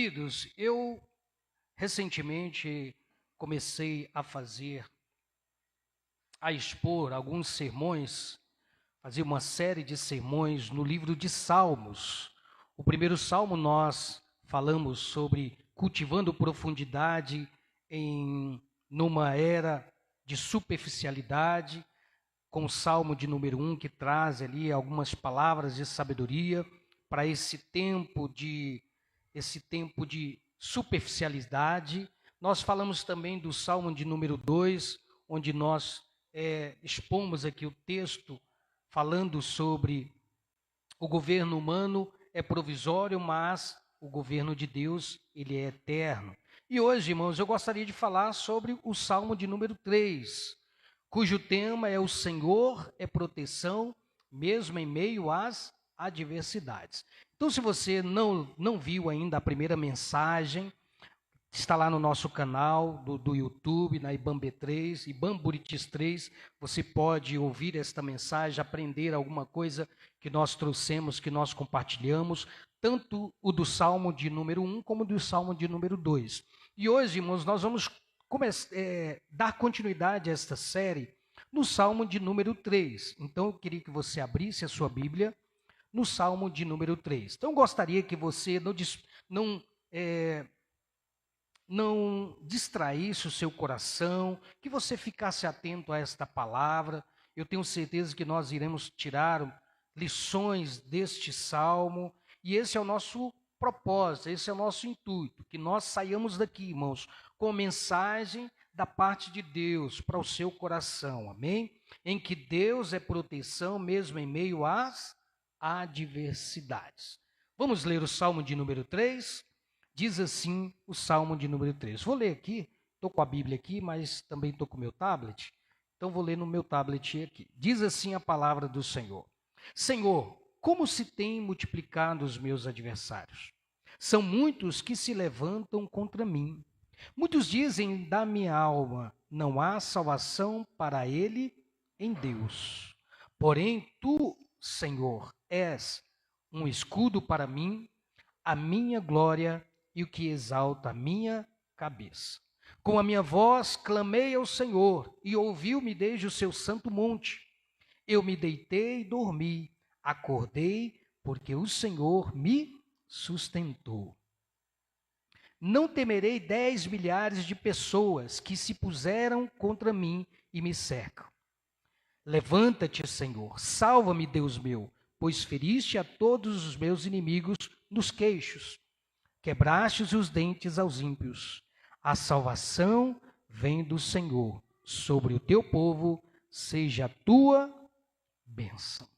Queridos, eu recentemente comecei a expor alguns sermões, fazer uma série de sermões no livro de Salmos. O primeiro salmo nós falamos sobre cultivando profundidade numa era de superficialidade, com o salmo de número 1 que traz ali algumas palavras de sabedoria para esse tempo de superficialidade. Nós falamos também do Salmo de número 2, onde nós expomos aqui o texto falando sobre o governo humano é provisório, mas o governo de Deus, ele é eterno. E hoje, irmãos, eu gostaria de falar sobre o Salmo de número 3, cujo tema é: o Senhor é proteção, mesmo em meio às adversidades. Então, se você não viu ainda a primeira mensagem, está lá no nosso canal do YouTube, na IBAM-B3, IBAM-Buritis 3, você pode ouvir esta mensagem, aprender alguma coisa que nós trouxemos, que nós compartilhamos, tanto o do Salmo de número 1 como do Salmo de número 2. E hoje, irmãos, nós vamos dar continuidade a esta série no Salmo de número 3. Então, eu queria que você abrisse a sua Bíblia no Salmo de número 3. Então, eu gostaria que você não distraísse o seu coração, que você ficasse atento a esta palavra. Eu tenho certeza que nós iremos tirar lições deste salmo, e esse é o nosso propósito, esse é o nosso intuito, que nós saiamos daqui, irmãos, com mensagem da parte de Deus para o seu coração, amém? Em que Deus é proteção mesmo em meio às adversidades. Vamos ler o Salmo de número 3? Diz assim o Salmo de número 3. Vou ler aqui, estou com a Bíblia aqui, mas também estou com o meu tablet, então vou ler no meu tablet aqui. Diz assim a palavra do Senhor: Senhor, como se têm multiplicado os meus adversários? São muitos que se levantam contra mim. Muitos dizem da minha alma: não há salvação para ele em Deus. Porém, tu, Senhor, és um escudo para mim, a minha glória e o que exalta a minha cabeça. Com a minha voz clamei ao Senhor e ouviu-me desde o seu santo monte. Eu me deitei e dormi, acordei, porque o Senhor me sustentou. Não temerei 10 milhares de pessoas que se puseram contra mim e me cercam. Levanta-te, Senhor, salva-me, Deus meu, pois feriste a todos os meus inimigos nos queixos. Quebraste os dentes aos ímpios. A salvação vem do Senhor. Sobre o teu povo seja a tua bênção.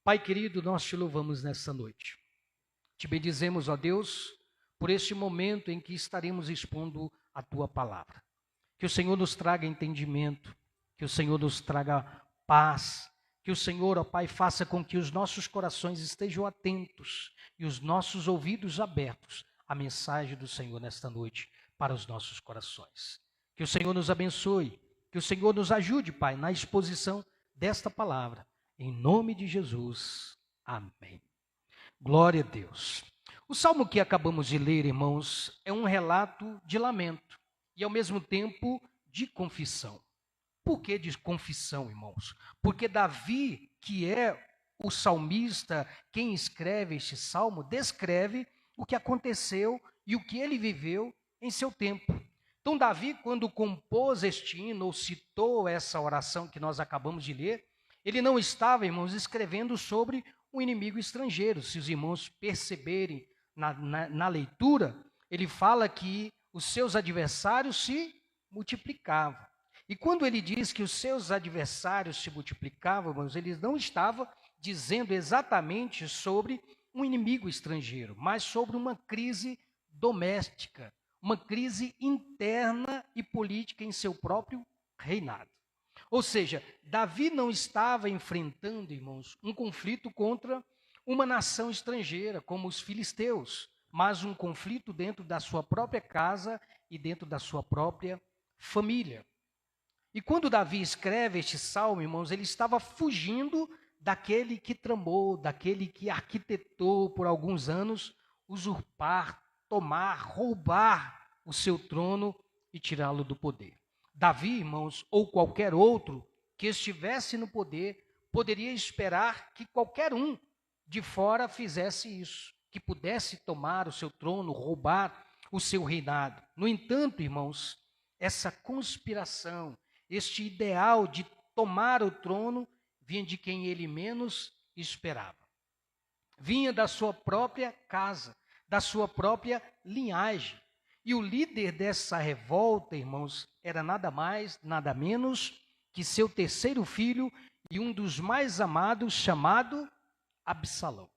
Pai querido, nós te louvamos nessa noite. Te bendizemos, ó Deus, por este momento em que estaremos expondo a tua palavra. Que o Senhor nos traga entendimento, que o Senhor nos traga paz, que o Senhor, ó Pai, faça com que os nossos corações estejam atentos e os nossos ouvidos abertos à mensagem do Senhor nesta noite para os nossos corações. Que o Senhor nos abençoe, que o Senhor nos ajude, Pai, na exposição desta palavra. Em nome de Jesus. Amém. Glória a Deus. O salmo que acabamos de ler, irmãos, é um relato de lamento e, ao mesmo tempo, de confissão. Por que de confissão, irmãos? Porque Davi, que é o salmista, quem escreve este salmo, descreve o que aconteceu e o que ele viveu em seu tempo. Então, Davi, quando compôs este hino, ou citou essa oração que nós acabamos de ler, ele não estava, irmãos, escrevendo sobre um inimigo estrangeiro. Se os irmãos perceberem na leitura, ele fala que os seus adversários se multiplicavam. E quando ele diz que os seus adversários se multiplicavam, irmãos, ele não estava dizendo exatamente sobre um inimigo estrangeiro, mas sobre uma crise doméstica, uma crise interna e política em seu próprio reinado. Ou seja, Davi não estava enfrentando, irmãos, um conflito contra uma nação estrangeira, como os filisteus, mas um conflito dentro da sua própria casa e dentro da sua própria família. E quando Davi escreve este salmo, irmãos, ele estava fugindo daquele que tramou, daquele que arquitetou por alguns anos usurpar tomar, roubar o seu trono e tirá-lo do poder. Davi, irmãos, ou qualquer outro que estivesse no poder, poderia esperar que qualquer um de fora fizesse isso, que pudesse tomar o seu trono, roubar o seu reinado. No entanto, irmãos, essa conspiração, este ideal de tomar o trono, vinha de quem ele menos esperava. Vinha da sua própria casa, da sua própria linhagem. E o líder dessa revolta, irmãos, era nada mais, nada menos que seu terceiro filho e um dos mais amados, chamado Absalão.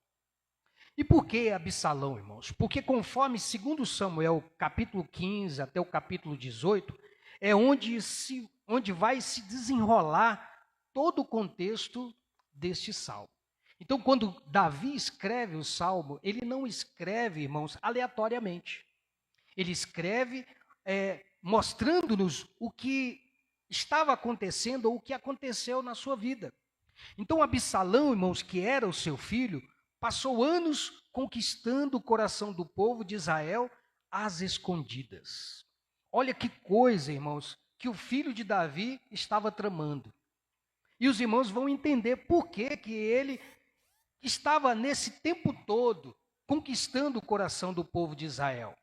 E por que Absalão, irmãos? Porque conforme 2 Samuel, capítulo 15 até o capítulo 18, é onde vai se desenrolar todo o contexto deste salmo. Então, quando Davi escreve o salmo, ele não escreve, irmãos, aleatoriamente. Ele escreve mostrando-nos o que estava acontecendo ou o que aconteceu na sua vida. Então, Absalão, irmãos, que era o seu filho, passou anos conquistando o coração do povo de Israel às escondidas. Olha que coisa, irmãos, que o filho de Davi estava tramando. E os irmãos vão entender por que ele estava nesse tempo todo conquistando o coração do povo de Israel.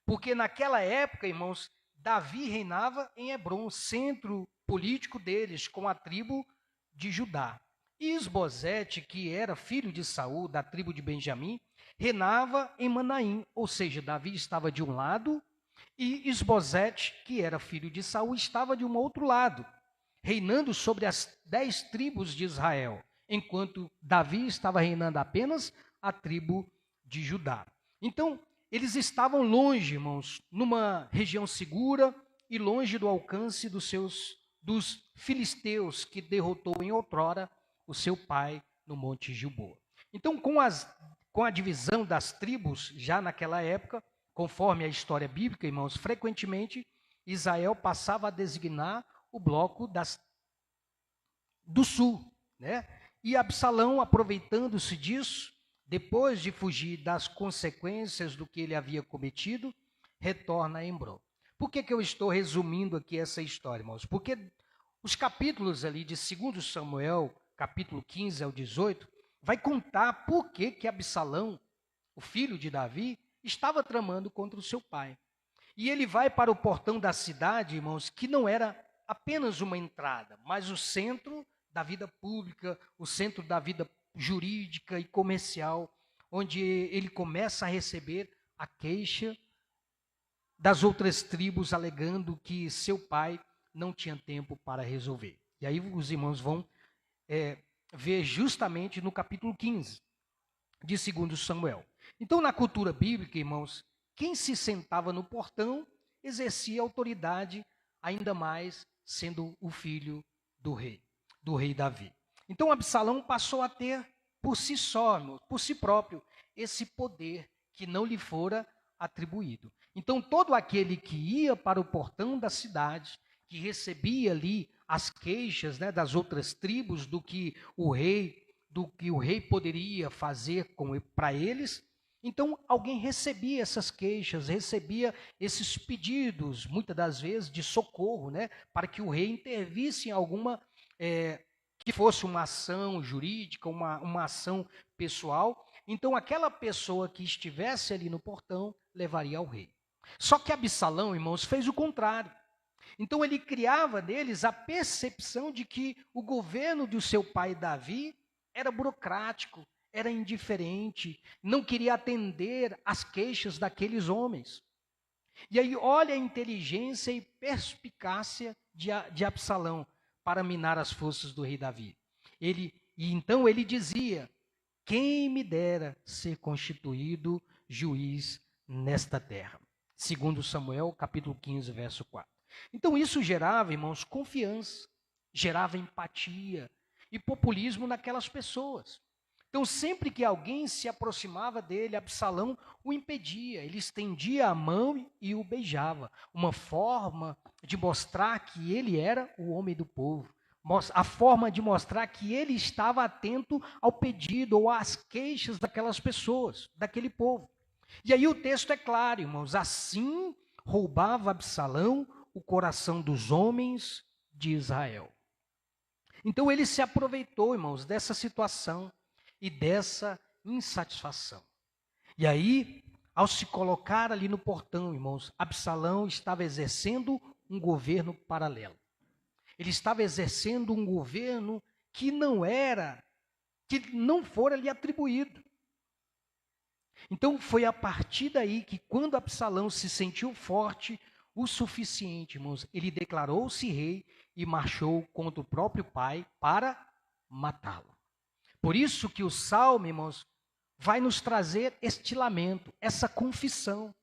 Porque naquela época, irmãos, Davi reinava em Hebrom, centro político deles, com a tribo de Judá. E Isbosete, que era filho de Saul, da tribo de Benjamim, reinava em Manaim, ou seja, Davi estava de um lado e Isbosete, que era filho de Saul, estava de um outro lado, reinando sobre as 10 tribos de Israel, enquanto Davi estava reinando apenas a tribo de Judá. Então, eles estavam longe, irmãos, numa região segura e longe do alcance dos filisteus, que derrotou em outrora o seu pai no Monte Gilboa. Então, com a divisão das tribos, já naquela época, conforme a história bíblica, irmãos, frequentemente Israel passava a designar o bloco do sul, né? E Absalão, aproveitando-se disso, depois de fugir das consequências do que ele havia cometido, retorna a Hebrom. Por que eu estou resumindo aqui essa história, irmãos? Porque os capítulos ali de 2 Samuel, capítulo 15 ao 18, vai contar por que Absalão, o filho de Davi, estava tramando contra o seu pai. E ele vai para o portão da cidade, irmãos, que não era apenas uma entrada, mas o centro da vida pública, o centro da vida jurídica e comercial, onde ele começa a receber a queixa das outras tribos, alegando que seu pai não tinha tempo para resolver. E aí os irmãos vão ver justamente no capítulo 15 de 2 Samuel. Então, na cultura bíblica, irmãos, quem se sentava no portão exercia autoridade, ainda mais sendo o filho do rei Davi. Então, Absalão passou a ter por si só, por si próprio, esse poder que não lhe fora atribuído. Então, todo aquele que ia para o portão da cidade, que recebia ali as queixas, né, das outras tribos do que o rei poderia fazer para eles, então alguém recebia essas queixas, recebia esses pedidos, muitas das vezes de socorro, né, para que o rei intervisse em alguma que fosse uma ação jurídica, uma ação pessoal. Então aquela pessoa que estivesse ali no portão levaria ao rei. Só que Absalão, irmãos, fez o contrário. Então ele criava neles a percepção de que o governo do seu pai Davi era burocrático, era indiferente, não queria atender às queixas daqueles homens. E aí olha a inteligência e perspicácia de Absalão para minar as forças do rei Davi. Então ele dizia: quem me dera ser constituído juiz nesta terra. 2 Samuel, capítulo 15, verso 4. Então isso gerava, irmãos, confiança, gerava empatia e populismo naquelas pessoas. Então sempre que alguém se aproximava dele, Absalão o impedia, ele estendia a mão e o beijava. Uma forma de mostrar que ele era o homem do povo. A forma de mostrar que ele estava atento ao pedido ou às queixas daquelas pessoas, daquele povo. E aí o texto é claro, irmãos, assim roubava Absalão o coração dos homens de Israel. Então ele se aproveitou, irmãos, dessa situação e dessa insatisfação. E aí, ao se colocar ali no portão, irmãos, Absalão estava exercendo um governo paralelo. Ele estava exercendo um governo que não fora lhe atribuído. Então foi a partir daí que, quando Absalão se sentiu forte o suficiente, irmãos, ele declarou-se rei e marchou contra o próprio pai para matá-lo. Por isso que o Salmo, irmãos, vai nos trazer este lamento, essa confissão.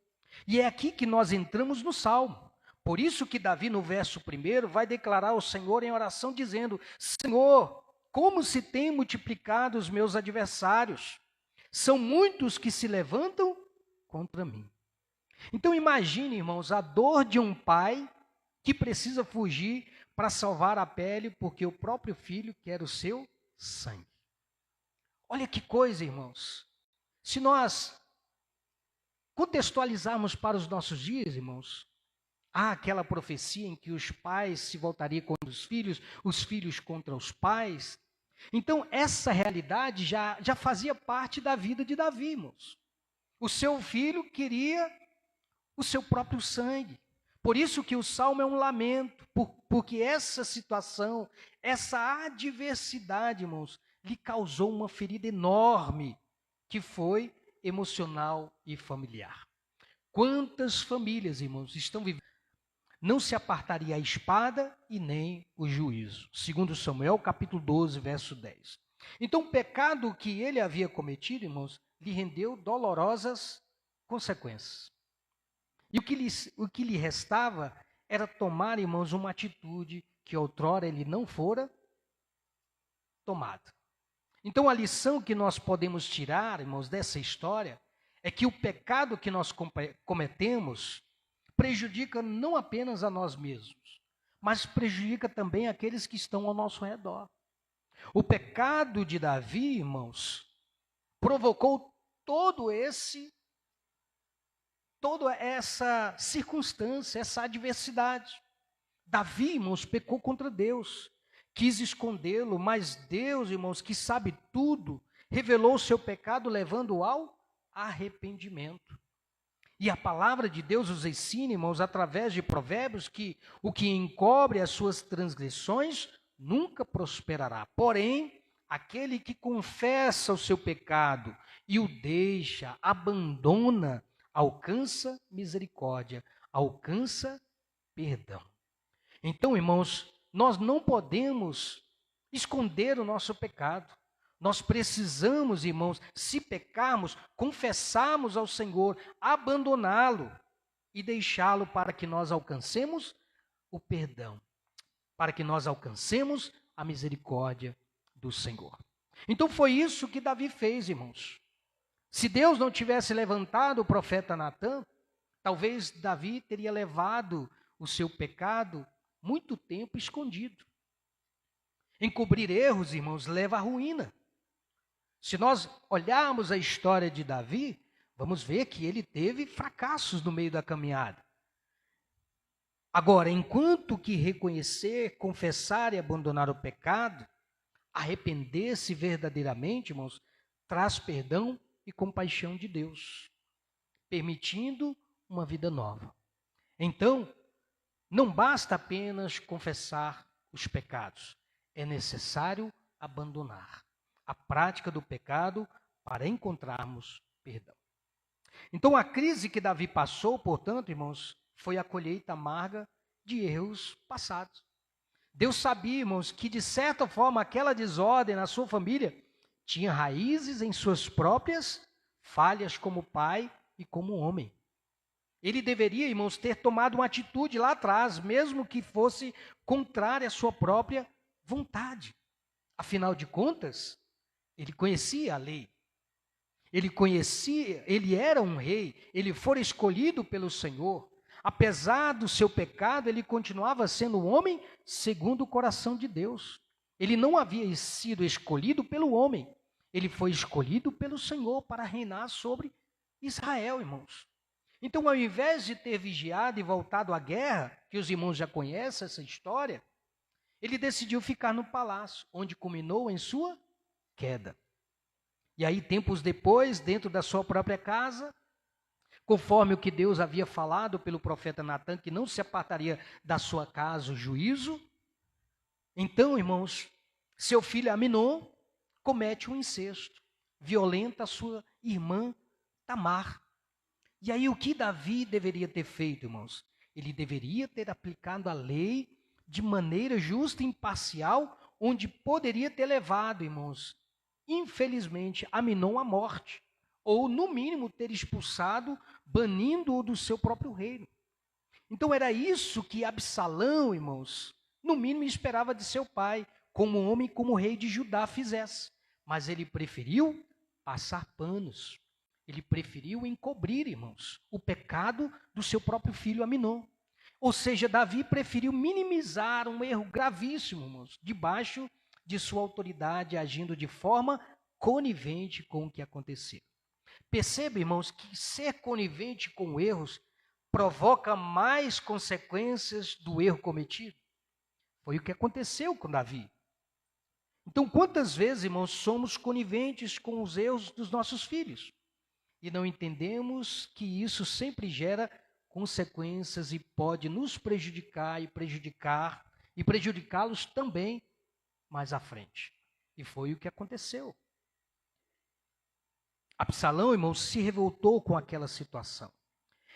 E é aqui que nós entramos no Salmo. Por isso que Davi, no verso 1, vai declarar ao Senhor em oração, dizendo: Senhor, como se têm multiplicado os meus adversários. São muitos que se levantam contra mim. Então imagine, irmãos, a dor de um pai que precisa fugir para salvar a pele porque o próprio filho quer o seu sangue. Olha que coisa, irmãos. Se nós contextualizarmos para os nossos dias, irmãos, há aquela profecia em que os pais se voltariam contra os filhos contra os pais. Então, essa realidade já fazia parte da vida de Davi, irmãos. O seu filho queria o seu próprio sangue. Por isso que o Salmo é um lamento, porque essa situação, essa adversidade, irmãos, lhe causou uma ferida enorme, que foi emocional e familiar. Quantas famílias, irmãos, estão vivendo? Não se apartaria a espada e nem o juízo. Segundo Samuel, capítulo 12, verso 10. Então, o pecado que ele havia cometido, irmãos, lhe rendeu dolorosas consequências. E o que lhe restava era tomar, irmãos, uma atitude que outrora ele não fora tomado. Então, a lição que nós podemos tirar, irmãos, dessa história, é que o pecado que nós cometemos prejudica não apenas a nós mesmos, mas prejudica também aqueles que estão ao nosso redor. O pecado de Davi, irmãos, provocou toda essa circunstância, essa adversidade. Davi, irmãos, pecou contra Deus, quis escondê-lo, mas Deus, irmãos, que sabe tudo, revelou o seu pecado, levando-o ao arrependimento. E a palavra de Deus nos ensina, irmãos, através de Provérbios, que o que encobre as suas transgressões nunca prosperará. Porém, aquele que confessa o seu pecado e o deixa, abandona, alcança misericórdia, alcança perdão. Então, irmãos, nós não podemos esconder o nosso pecado. Nós precisamos, irmãos, se pecarmos, confessarmos ao Senhor, abandoná-lo e deixá-lo para que nós alcancemos o perdão, para que nós alcancemos a misericórdia do Senhor. Então foi isso que Davi fez, irmãos. Se Deus não tivesse levantado o profeta Natã, talvez Davi teria levado o seu pecado muito tempo escondido. Encobrir erros, irmãos, leva à ruína. Se nós olharmos a história de Davi, vamos ver que ele teve fracassos no meio da caminhada. Agora, enquanto que reconhecer, confessar e abandonar o pecado, arrepender-se verdadeiramente, irmãos, traz perdão e compaixão de Deus, permitindo uma vida nova. Então, não basta apenas confessar os pecados, é necessário abandonar a prática do pecado para encontrarmos perdão. Então, a crise que Davi passou, portanto, irmãos, foi a colheita amarga de erros passados. Deus sabia, irmãos, que de certa forma aquela desordem na sua família tinha raízes em suas próprias falhas como pai e como homem. Ele deveria, irmãos, ter tomado uma atitude lá atrás, mesmo que fosse contrária à sua própria vontade. Afinal de contas, ele conhecia a lei. Ele era um rei, ele fora escolhido pelo Senhor. Apesar do seu pecado, ele continuava sendo um homem segundo o coração de Deus. Ele não havia sido escolhido pelo homem, ele foi escolhido pelo Senhor para reinar sobre Israel, irmãos. Então, ao invés de ter vigiado e voltado à guerra, que os irmãos já conhecem essa história, ele decidiu ficar no palácio, onde culminou em sua queda. E aí, tempos depois, dentro da sua própria casa, conforme o que Deus havia falado pelo profeta Natã, que não se apartaria da sua casa o juízo, então, irmãos, seu filho Aminon comete um incesto, violenta a sua irmã Tamar. E aí o que Davi deveria ter feito, irmãos? Ele deveria ter aplicado a lei de maneira justa e imparcial, onde poderia ter levado, irmãos, infelizmente, Aminon à morte, ou no mínimo ter expulsado, banindo-o do seu próprio reino. Então era isso que Absalão, irmãos, no mínimo esperava de seu pai, como homem, como rei de Judá fizesse. Mas ele preferiu passar panos. Ele preferiu encobrir, irmãos, o pecado do seu próprio filho Aminon. Ou seja, Davi preferiu minimizar um erro gravíssimo, irmãos, debaixo de sua autoridade, agindo de forma conivente com o que aconteceu. Perceba, irmãos, que ser conivente com erros provoca mais consequências do erro cometido. Foi o que aconteceu com Davi. Então, quantas vezes, irmãos, somos coniventes com os erros dos nossos filhos? E não entendemos que isso sempre gera consequências e pode nos prejudicar e prejudicá-los também mais à frente. E foi o que aconteceu. Absalão, irmãos, se revoltou com aquela situação.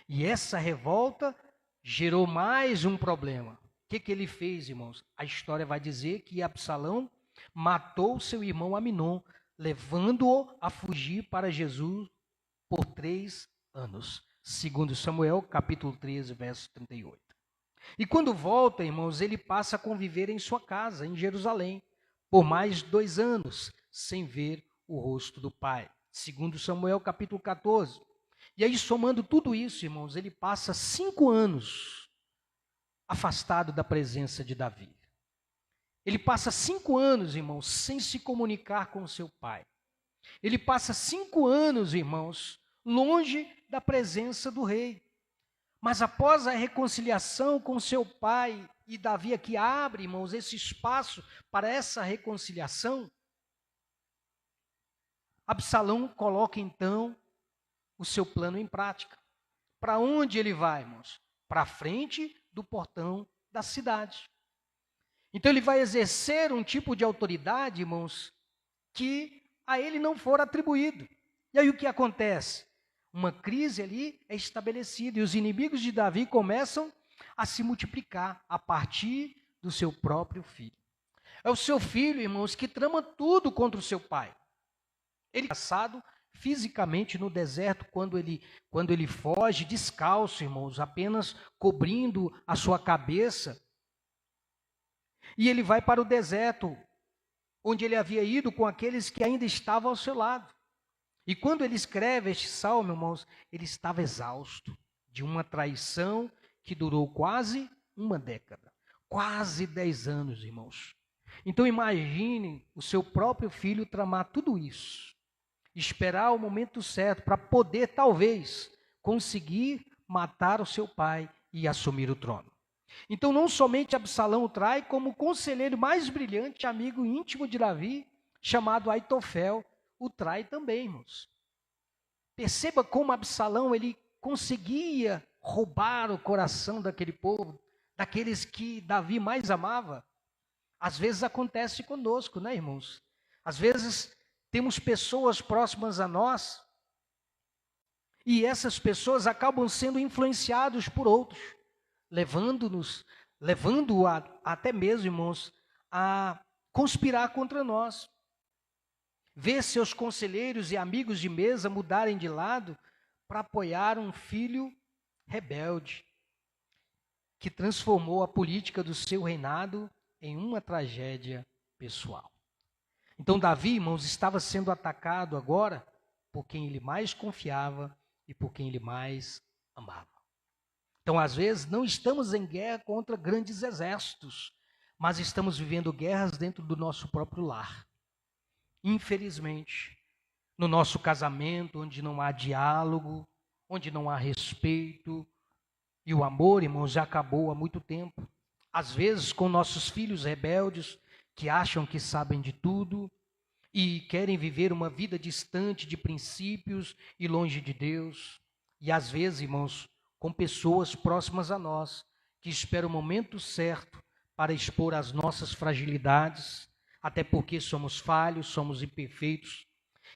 E essa revolta gerou mais um problema. O que ele fez, irmãos? A história vai dizer que Absalão matou seu irmão Aminon, levando-o a fugir para Jesus por 3 anos. Segundo Samuel, capítulo 13, verso 38. E quando volta, irmãos, ele passa a conviver em sua casa, em Jerusalém, por mais 2 anos, sem ver o rosto do pai. Segundo Samuel, capítulo 14. E aí, somando tudo isso, irmãos, ele passa 5 anos afastado da presença de Davi. Ele passa 5 anos, irmãos, sem se comunicar com seu pai. Ele passa 5 anos, irmãos, longe da presença do rei. Mas após a reconciliação com seu pai, e Davi aqui abre, irmãos, esse espaço para essa reconciliação, Absalão coloca então o seu plano em prática. Para onde ele vai, irmãos? Para a frente do portão da cidade. Então ele vai exercer um tipo de autoridade, irmãos, que a ele não for atribuído. E aí o que acontece? Uma crise ali é estabelecida e os inimigos de Davi começam a se multiplicar a partir do seu próprio filho. É o seu filho, irmãos, que trama tudo contra o seu pai. Ele é caçado fisicamente no deserto quando ele foge descalço, irmãos, apenas cobrindo a sua cabeça. E ele vai para o deserto, onde ele havia ido com aqueles que ainda estavam ao seu lado. E quando ele escreve este salmo, irmãos, ele estava exausto de uma traição que durou quase 1 década. Quase 10 anos, irmãos. Então imaginem o seu próprio filho tramar tudo isso. Esperar o momento certo para poder, talvez, conseguir matar o seu pai e assumir o trono. Então, não somente Absalão o trai, como o conselheiro mais brilhante, amigo íntimo de Davi, chamado Aitofel, o trai também, irmãos. Perceba como Absalão ele conseguia roubar o coração daquele povo, daqueles que Davi mais amava. Às vezes acontece conosco, né, irmãos? Às vezes temos pessoas próximas a nós e essas pessoas acabam sendo influenciados por outros, levando até mesmo, irmãos, a conspirar contra nós. Ver seus conselheiros e amigos de mesa mudarem de lado para apoiar um filho rebelde, que transformou a política do seu reinado em uma tragédia pessoal. Então Davi, irmãos, estava sendo atacado agora por quem ele mais confiava e por quem ele mais amava. Então, às vezes, não estamos em guerra contra grandes exércitos, mas estamos vivendo guerras dentro do nosso próprio lar. Infelizmente, no nosso casamento, onde não há diálogo, onde não há respeito. E o amor, irmãos, já acabou há muito tempo. Às vezes com nossos filhos rebeldes, que acham que sabem de tudo e querem viver uma vida distante de princípios e longe de Deus. E às vezes, irmãos, com pessoas próximas a nós, que esperam o momento certo para expor as nossas fragilidades, até porque somos falhos, somos imperfeitos,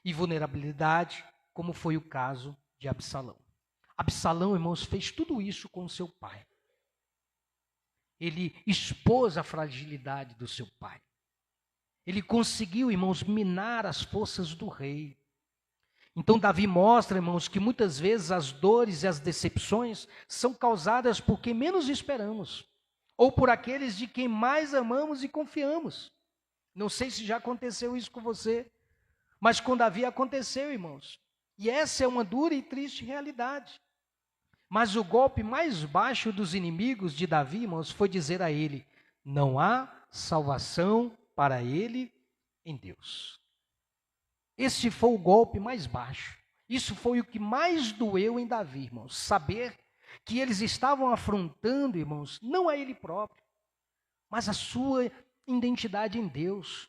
e vulnerabilidade, como foi o caso de Absalão. Absalão, irmãos, fez tudo isso com seu pai. Ele expôs a fragilidade do seu pai. Ele conseguiu, irmãos, minar as forças do rei. Então Davi mostra, irmãos, que muitas vezes as dores e as decepções são causadas por quem menos esperamos, ou por aqueles de quem mais amamos e confiamos. Não sei se já aconteceu isso com você, mas com Davi aconteceu, irmãos. E essa é uma dura e triste realidade. Mas o golpe mais baixo dos inimigos de Davi, irmãos, foi dizer a ele: não há salvação para ele em Deus. Esse foi o golpe mais baixo. Isso foi o que mais doeu em Davi, irmãos. Saber que eles estavam afrontando, irmãos, não a ele próprio, mas a sua identidade em Deus.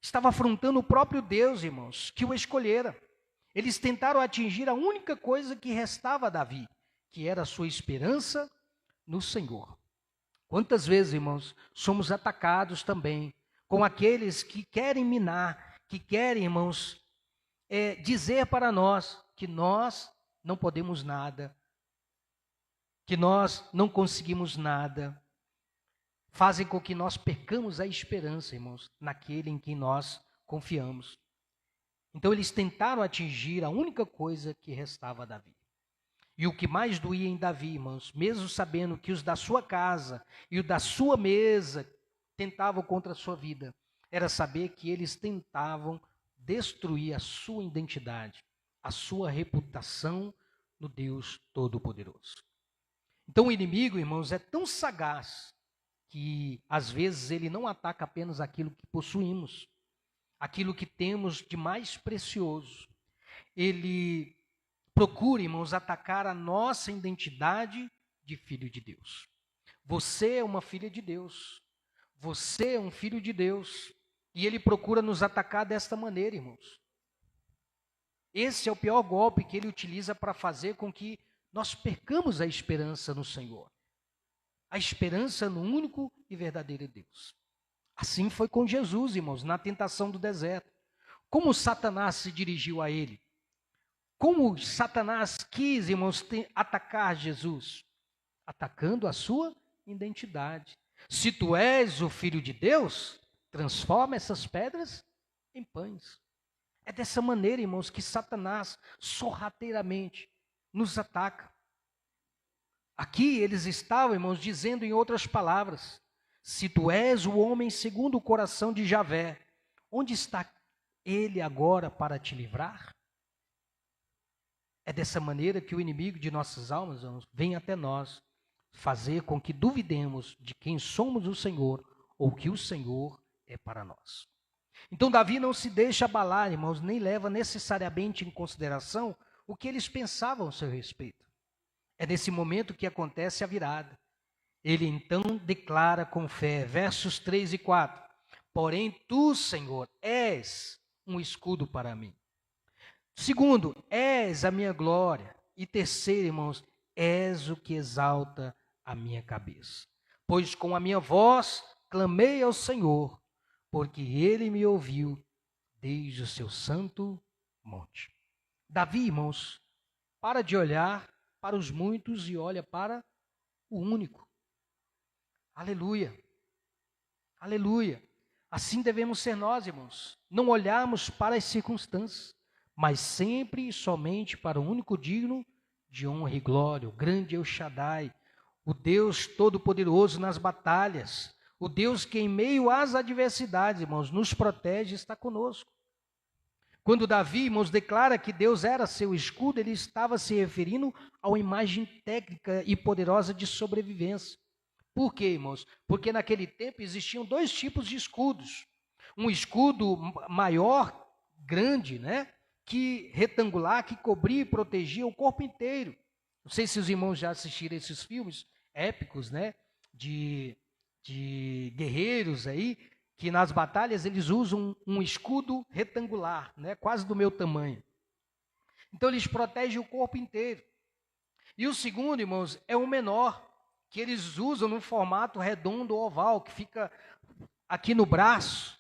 Estava afrontando o próprio Deus, irmãos, que o escolhera. Eles tentaram atingir a única coisa que restava a Davi, que era a sua esperança no Senhor. Quantas vezes, irmãos, somos atacados também com aqueles que querem minar, que querem, irmãos, dizer para nós que nós não podemos nada, que nós não conseguimos nada, fazem com que nós percamos a esperança, irmãos, naquele em quem nós confiamos. Então eles tentaram atingir a única coisa que restava a Davi. E o que mais doía em Davi, irmãos, mesmo sabendo que os da sua casa e o da sua mesa tentavam contra a sua vida, era saber que eles tentavam destruir a sua identidade, a sua reputação no Deus Todo-Poderoso. Então o inimigo, irmãos, é tão sagaz que às vezes ele não ataca apenas aquilo que possuímos, aquilo que temos de mais precioso. Ele procura, irmãos, atacar a nossa identidade de filho de Deus. Você é uma filha de Deus. Você é um filho de Deus. E ele procura nos atacar desta maneira, irmãos. Esse é o pior golpe que ele utiliza para fazer com que nós percamos a esperança no Senhor. A esperança no único e verdadeiro Deus. Assim foi com Jesus, irmãos, na tentação do deserto. Como Satanás se dirigiu a ele? Como Satanás quis, irmãos, atacar Jesus? Atacando a sua identidade. Se tu és o Filho de Deus, transforma essas pedras em pães. É dessa maneira, irmãos, que Satanás sorrateiramente nos ataca. Aqui eles estavam, irmãos, dizendo em outras palavras: se tu és o homem segundo o coração de Javé, onde está ele agora para te livrar? É dessa maneira que o inimigo de nossas almas, irmãos, vem até nós, fazer com que duvidemos de quem somos o Senhor, ou que o Senhor é para nós. Então Davi não se deixa abalar, irmãos, nem leva necessariamente em consideração o que eles pensavam a seu respeito. É nesse momento que acontece a virada. Ele então declara com fé, versos 3 e 4, porém tu, Senhor, és um escudo para mim. Segundo, és a minha glória. E terceiro, irmãos, és o que exalta a minha cabeça. Pois com a minha voz clamei ao Senhor, porque ele me ouviu desde o seu santo monte. Davi, irmãos, para de olhar para os muitos e olha para o único. Aleluia. Aleluia. Assim devemos ser nós, irmãos. Não olharmos para as circunstâncias, mas sempre e somente para o único digno de honra e glória, o grande El Shaddai, o Deus Todo-Poderoso nas batalhas, o Deus que em meio às adversidades, irmãos, nos protege e está conosco. Quando Davi, irmãos, declara que Deus era seu escudo, ele estava se referindo a uma imagem técnica e poderosa de sobrevivência. Por quê, irmãos? Porque naquele tempo existiam dois tipos de escudos. Um escudo maior, grande, né? retangular que cobria e protegia o corpo inteiro. Não sei se os irmãos já assistiram esses filmes épicos, né? De guerreiros aí, que nas batalhas eles usam um escudo retangular, né? Quase do meu tamanho. Então eles protegem o corpo inteiro. E o segundo, irmãos, é o menor, que eles usam no formato redondo ou oval, que fica aqui no braço,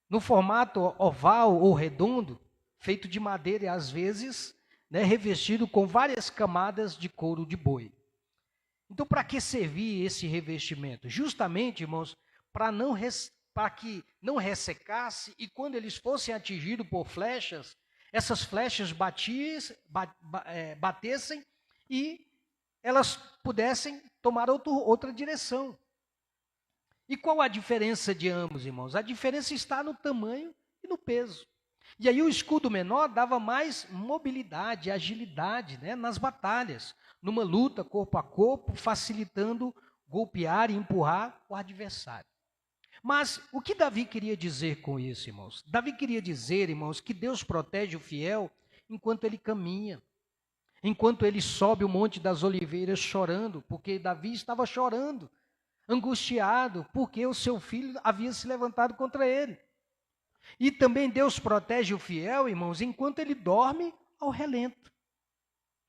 no formato oval ou redondo, feito de madeira e às vezes, né, revestido com várias camadas de couro de boi. Então, para que servia esse revestimento? Justamente, irmãos, para que não ressecasse e quando eles fossem atingidos por flechas, essas flechas batessem e elas pudessem tomar outra direção. E qual a diferença de ambos, irmãos? A diferença está no tamanho e no peso. E aí o escudo menor dava mais mobilidade, agilidade, né, nas batalhas, numa luta corpo a corpo, facilitando golpear e empurrar o adversário. Mas o que Davi queria dizer com isso, irmãos? Davi queria dizer, irmãos, que Deus protege o fiel enquanto ele caminha, enquanto ele sobe o Monte das Oliveiras chorando, porque Davi estava chorando, angustiado, porque o seu filho havia se levantado contra ele. E também Deus protege o fiel, irmãos, enquanto ele dorme ao relento.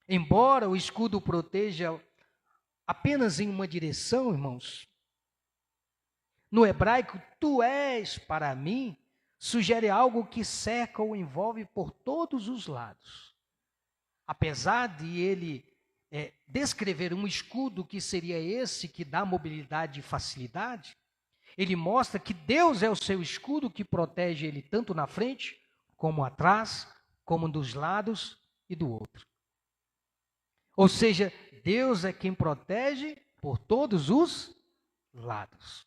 Embora o escudo proteja apenas em uma direção, irmãos, no hebraico, tu és para mim, sugere algo que cerca ou envolve por todos os lados. Apesar de ele descrever um escudo que seria esse que dá mobilidade e facilidade, ele mostra que Deus é o seu escudo que protege ele tanto na frente, como atrás, como dos lados e do outro. Ou seja, Deus é quem protege por todos os lados.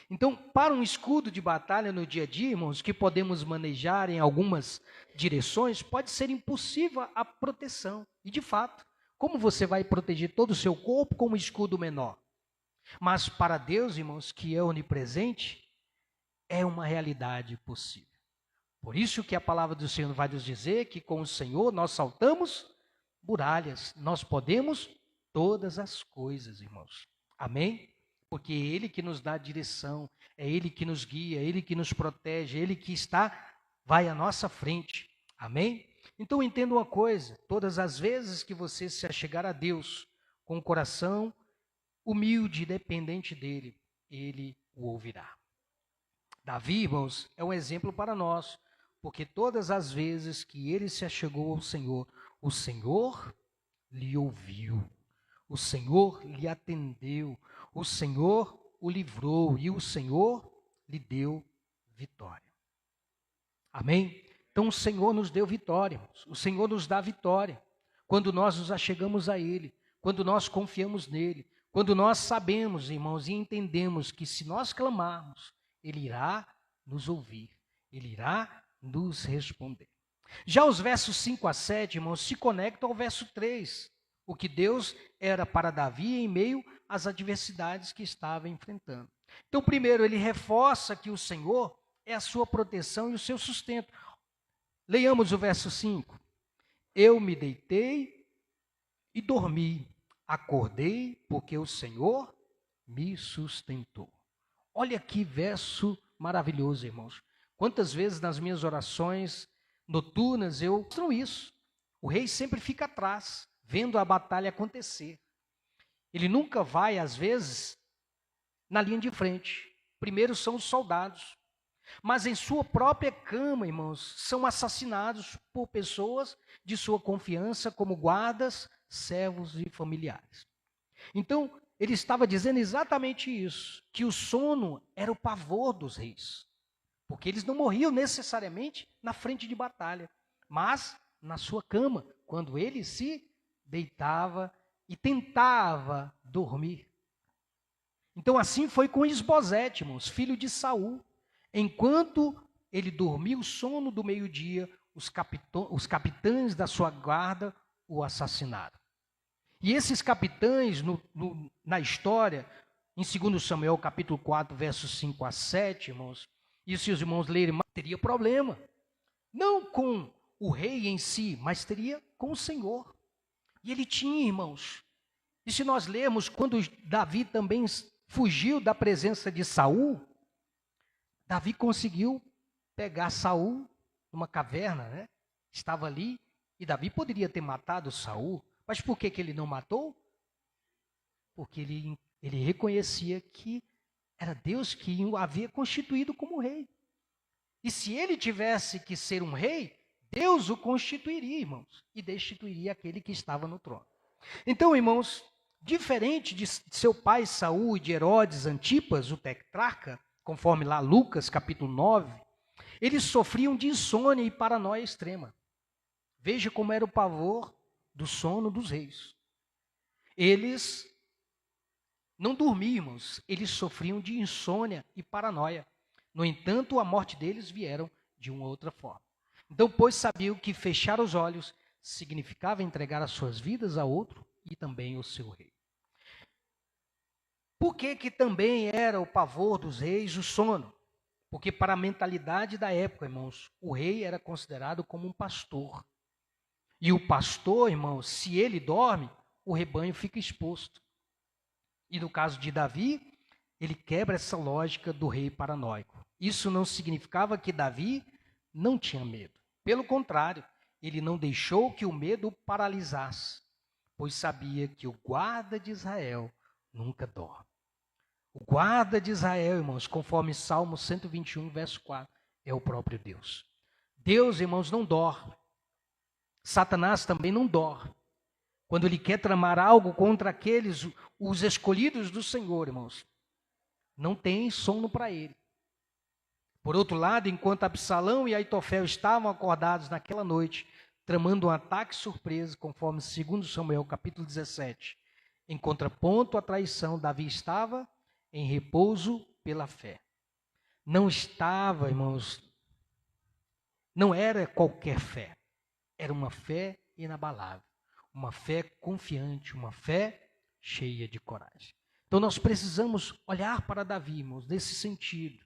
Então, para um escudo de batalha no dia a dia, irmãos, que podemos manejar em algumas direções, pode ser impossível a proteção. E de fato, como você vai proteger todo o seu corpo com um escudo menor? Mas para Deus, irmãos, que é onipresente, é uma realidade possível. Por isso que a palavra do Senhor vai nos dizer que com o Senhor nós saltamos muralhas, nós podemos todas as coisas, irmãos. Amém? Porque é Ele que nos dá direção, é Ele que nos guia, é Ele que nos protege, é Ele que vai à nossa frente. Amém? Então entenda uma coisa, todas as vezes que você se achegar a Deus com o coração humilde e dependente dele, ele o ouvirá. Davi, irmãos, é um exemplo para nós, porque todas as vezes que ele se achegou ao Senhor, o Senhor lhe ouviu, o Senhor lhe atendeu, o Senhor o livrou e o Senhor lhe deu vitória. Amém? Então o Senhor nos deu vitória, irmãos. O Senhor nos dá vitória quando nós nos achegamos a Ele, quando nós confiamos nele, quando nós sabemos, irmãos, e entendemos que se nós clamarmos, Ele irá nos ouvir, Ele irá nos responder. Já os versos 5 a 7, irmãos, se conectam ao verso 3, o que Deus era para Davi em meio às adversidades que estava enfrentando. Então, primeiro, ele reforça que o Senhor é a sua proteção e o seu sustento. Leiamos o verso 5. Eu me deitei e dormi. Acordei porque o Senhor me sustentou. Olha que verso maravilhoso, irmãos. Quantas vezes nas minhas orações noturnas eu mostro isso. O rei sempre fica atrás, vendo a batalha acontecer. Ele nunca vai, às vezes, na linha de frente. Primeiro são os soldados. Mas em sua própria cama, irmãos, são assassinados por pessoas de sua confiança, como guardas, servos e familiares. Então, ele estava dizendo exatamente isso, que o sono era o pavor dos reis, porque eles não morriam necessariamente na frente de batalha, mas na sua cama, quando ele se deitava e tentava dormir. Então, assim foi com Isbosete, irmãos, filho de Saul. Enquanto ele dormia o sono do meio-dia, os capitães da sua guarda o assassinaram. E esses capitães, na história, em 2 Samuel, capítulo 4, versos 5 a 7, irmãos, e se os irmãos lerem, teria problema. Não com o rei em si, mas teria com o Senhor. E ele tinha, irmãos. E se nós lermos quando Davi também fugiu da presença de Saul, Davi conseguiu pegar Saul numa caverna, né? Estava ali, e Davi poderia ter matado Saul, mas por que ele não matou? Porque ele reconhecia que era Deus que o havia constituído como rei. E se ele tivesse que ser um rei, Deus o constituiria, irmãos, e destituiria aquele que estava no trono. Então, irmãos, diferente de seu pai Saul e de Herodes Antipas, o tetrarca, conforme lá Lucas capítulo 9, eles sofriam de insônia e paranoia extrema. Veja como era o pavor do sono dos reis. Eles não dormiam, irmãos, eles sofriam de insônia e paranoia. No entanto, a morte deles vieram de uma outra forma. Então, pois sabiam que fechar os olhos significava entregar as suas vidas a outro e também ao seu rei. Por que também era o pavor dos reis o sono? Porque para a mentalidade da época, irmãos, o rei era considerado como um pastor. E o pastor, irmãos, se ele dorme, o rebanho fica exposto. E no caso de Davi, ele quebra essa lógica do rei paranoico. Isso não significava que Davi não tinha medo. Pelo contrário, ele não deixou que o medo o paralisasse, pois sabia que o guarda de Israel nunca dorme. O guarda de Israel, irmãos, conforme Salmo 121, verso 4, é o próprio Deus. Deus, irmãos, não dorme. Satanás também não dorme. Quando ele quer tramar algo contra aqueles, os escolhidos do Senhor, irmãos, não tem sono para ele. Por outro lado, enquanto Absalão e Aitofel estavam acordados naquela noite, tramando um ataque surpresa, conforme 2 Samuel capítulo 17, em contraponto à traição, Davi estava em repouso pela fé. Não estava, irmãos, não era qualquer fé, era uma fé inabalável, uma fé confiante, uma fé cheia de coragem. Então nós precisamos olhar para Davi, irmãos, nesse sentido.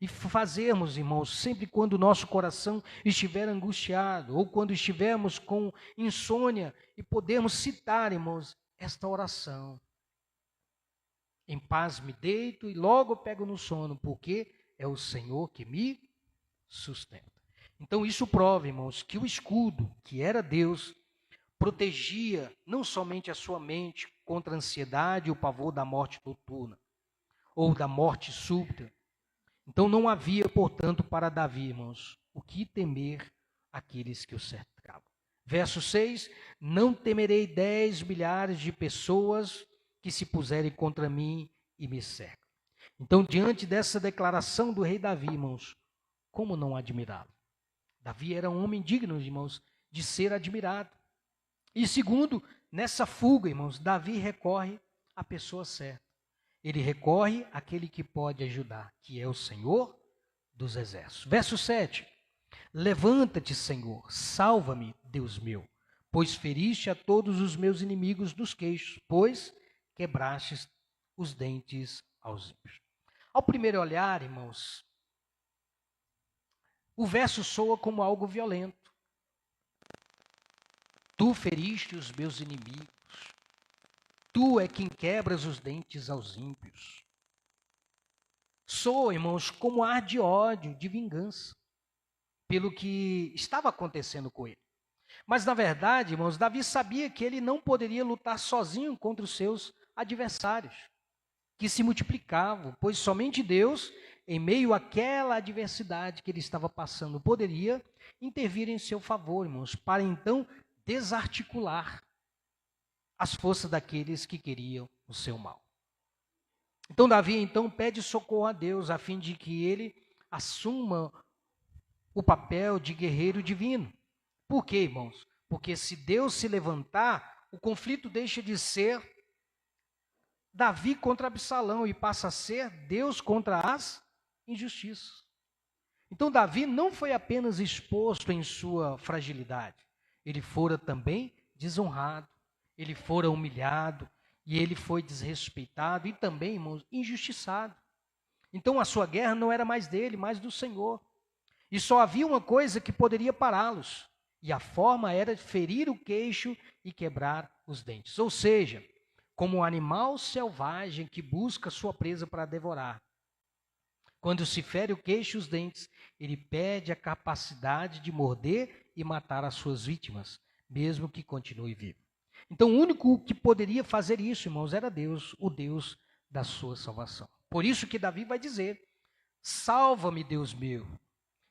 E fazermos, irmãos, sempre quando o nosso coração estiver angustiado, ou quando estivermos com insônia, e podemos citar, irmãos, esta oração. Em paz me deito e logo pego no sono, porque é o Senhor que me sustenta. Então isso prova, irmãos, que o escudo, que era Deus, protegia não somente a sua mente contra a ansiedade e o pavor da morte noturna, ou da morte súbita. Então não havia, portanto, para Davi, irmãos, o que temer aqueles que o cercavam. Verso 6, não temerei 10 milhares de pessoas que se puserem contra mim e me cercam. Então, diante dessa declaração do rei Davi, irmãos, como não admirá-lo? Davi era um homem digno, irmãos, de ser admirado. E segundo, nessa fuga, irmãos, Davi recorre à pessoa certa. Ele recorre àquele que pode ajudar, que é o Senhor dos Exércitos. Verso 7. Levanta-te, Senhor, salva-me, Deus meu, pois feriste a todos os meus inimigos nos queixos, pois quebrastes os dentes aos ímpios. Ao primeiro olhar, irmãos, o verso soa como algo violento. Tu feriste os meus inimigos. Tu é quem quebras os dentes aos ímpios. Soa, irmãos, como ar de ódio, de vingança, pelo que estava acontecendo com ele. Mas, na verdade, irmãos, Davi sabia que ele não poderia lutar sozinho contra os seus adversários, que se multiplicavam, pois somente Deus, em meio àquela adversidade que ele estava passando, poderia intervir em seu favor, irmãos, para então desarticular as forças daqueles que queriam o seu mal. Então Davi então pede socorro a Deus a fim de que ele assuma o papel de guerreiro divino. Por quê, irmãos? Porque se Deus se levantar, o conflito deixa de ser Davi contra Absalão e passa a ser Deus contra as injustiças. Então Davi não foi apenas exposto em sua fragilidade, ele fora também desonrado, ele fora humilhado e ele foi desrespeitado e também, irmãos, injustiçado. Então a sua guerra não era mais dele, mas do Senhor. E só havia uma coisa que poderia pará-los. E a forma era ferir o queixo e quebrar os dentes. Ou seja, como um animal selvagem que busca sua presa para devorar. Quando se fere o queixo e os dentes, ele perde a capacidade de morder e matar as suas vítimas, mesmo que continue vivo. Então, o único que poderia fazer isso, irmãos, era Deus, o Deus da sua salvação. Por isso que Davi vai dizer: salva-me, Deus meu.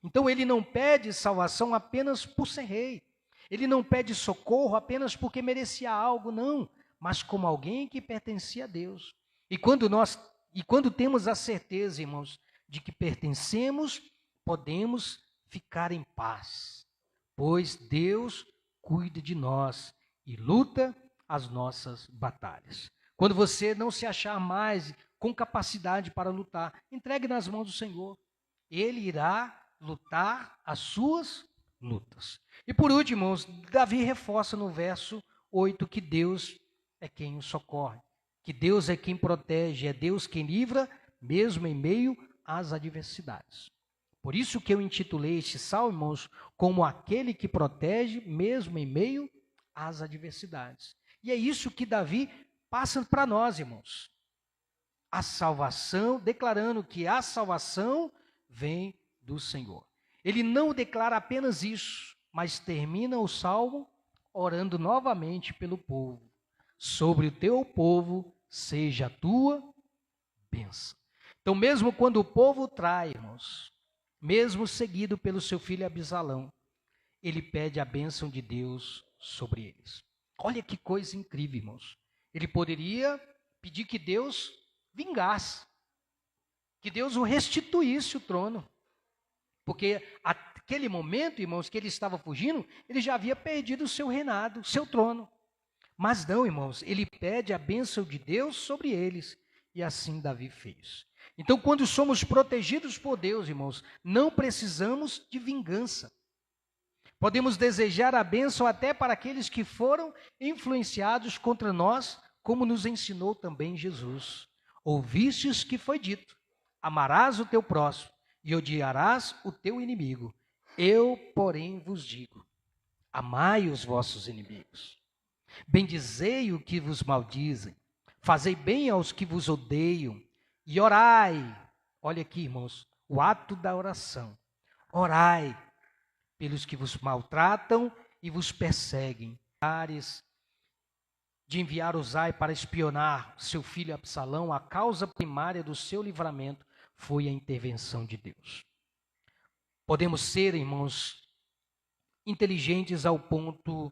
Então, ele não pede salvação apenas por ser rei. Ele não pede socorro apenas porque merecia algo, não, mas como alguém que pertencia a Deus. E quando temos a certeza, irmãos, de que pertencemos, podemos ficar em paz, pois Deus cuida de nós e luta as nossas batalhas. Quando você não se achar mais com capacidade para lutar, entregue nas mãos do Senhor. Ele irá lutar as suas lutas. E por último, irmãos, Davi reforça no verso 8 que Deus é quem o socorre, que Deus é quem protege, é Deus quem livra, mesmo em meio às adversidades. Por isso que eu intitulei este salmo, irmãos, como aquele que protege mesmo em meio às adversidades. E é isso que Davi passa para nós, irmãos. A salvação, declarando que a salvação vem do Senhor. Ele não declara apenas isso, mas termina o salmo orando novamente pelo povo. Sobre o teu povo seja a tua bênção. Então, mesmo quando o povo trai, irmãos, mesmo seguido pelo seu filho Absalão, ele pede a bênção de Deus sobre eles. Olha que coisa incrível, irmãos. Ele poderia pedir que Deus vingasse, que Deus o restituísse o trono. Porque aquele momento, irmãos, que ele estava fugindo, ele já havia perdido o seu reinado, o seu trono. Mas não, irmãos, ele pede a bênção de Deus sobre eles. E assim Davi fez. Então, quando somos protegidos por Deus, irmãos, não precisamos de vingança. Podemos desejar a bênção até para aqueles que foram influenciados contra nós, como nos ensinou também Jesus. Ouvistes que foi dito: amarás o teu próximo e odiarás o teu inimigo. Eu, porém, vos digo: amai os vossos inimigos. Bendizei o que vos maldizem. Fazei bem aos que vos odeiam. E orai. Olha aqui, irmãos, o ato da oração. Orai pelos que vos maltratam e vos perseguem. De enviar Uzai para espionar seu filho Absalão, a causa primária do seu livramento foi a intervenção de Deus. Podemos ser, irmãos, inteligentes ao ponto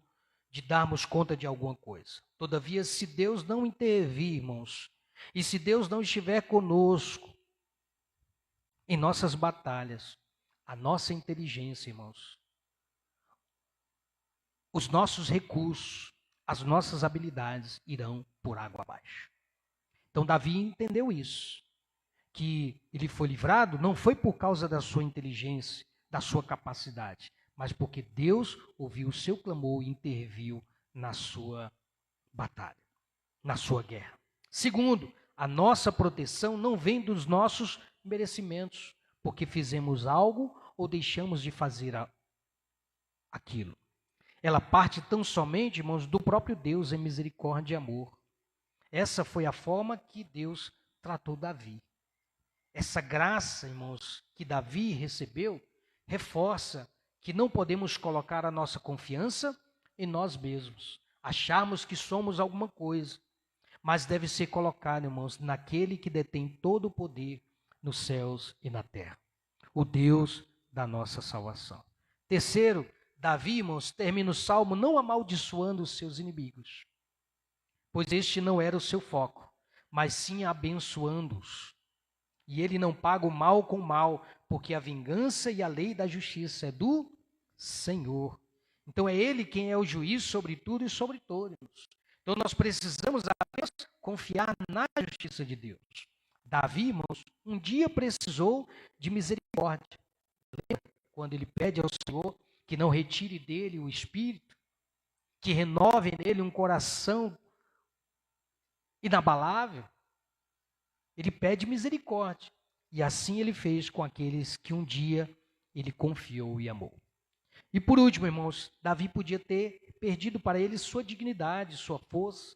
de darmos conta de alguma coisa. Todavia, se Deus não intervir, irmãos, e se Deus não estiver conosco em nossas batalhas, a nossa inteligência, irmãos, os nossos recursos, as nossas habilidades irão por água abaixo. Então Davi entendeu isso, que ele foi livrado não foi por causa da sua inteligência, da sua capacidade, mas porque Deus ouviu o seu clamor e interviu na sua batalha, na sua guerra. Segundo, a nossa proteção não vem dos nossos merecimentos, porque fizemos algo ou deixamos de fazer aquilo. Ela parte tão somente, irmãos, do próprio Deus em misericórdia e amor. Essa foi a forma que Deus tratou Davi. Essa graça, irmãos, que Davi recebeu, reforça que não podemos colocar a nossa confiança em nós mesmos, acharmos que somos alguma coisa, mas deve ser colocado, irmãos, naquele que detém todo o poder nos céus e na terra, o Deus da nossa salvação. Terceiro, Davi, irmãos, termina o salmo não amaldiçoando os seus inimigos, pois este não era o seu foco, mas sim abençoando-os. E ele não paga o mal com o mal, porque a vingança e a lei da justiça é do Senhor. Então é ele quem é o juiz sobre tudo e sobre todos. Então nós precisamos apenas confiar na justiça de Deus. Davi, irmãos, um dia precisou de misericórdia. Lembra quando ele pede ao Senhor que não retire dele o espírito, que renove nele um coração inabalável? Ele pede misericórdia. E assim ele fez com aqueles que um dia ele confiou e amou. E por último, irmãos, Davi podia ter perdido para ele sua dignidade, sua força,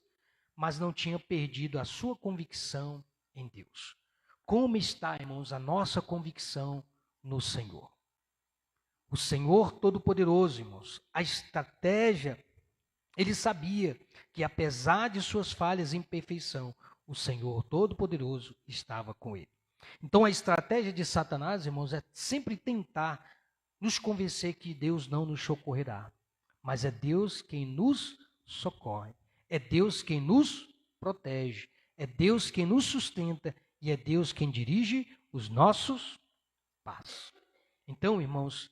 mas não tinha perdido a sua convicção em Deus. Como está, irmãos, a nossa convicção no Senhor? O Senhor Todo-Poderoso, irmãos, a estratégia, ele sabia que apesar de suas falhas e imperfeição, o Senhor Todo-Poderoso estava com ele. Então a estratégia de Satanás, irmãos, é sempre tentar nos convencer que Deus não nos socorrerá. Mas é Deus quem nos socorre. É Deus quem nos protege. É Deus quem nos sustenta. E é Deus quem dirige os nossos passos. Então, irmãos,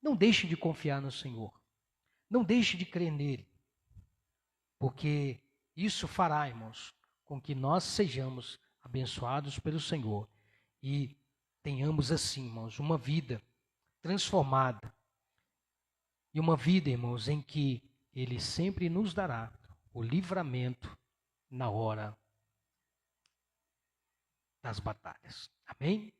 não deixe de confiar no Senhor. Não deixe de crer nele. Porque isso fará, irmãos, com que nós sejamos abençoados pelo Senhor. E tenhamos assim, irmãos, uma vida transformada. E uma vida, irmãos, em que Ele sempre nos dará o livramento na hora das batalhas. Amém?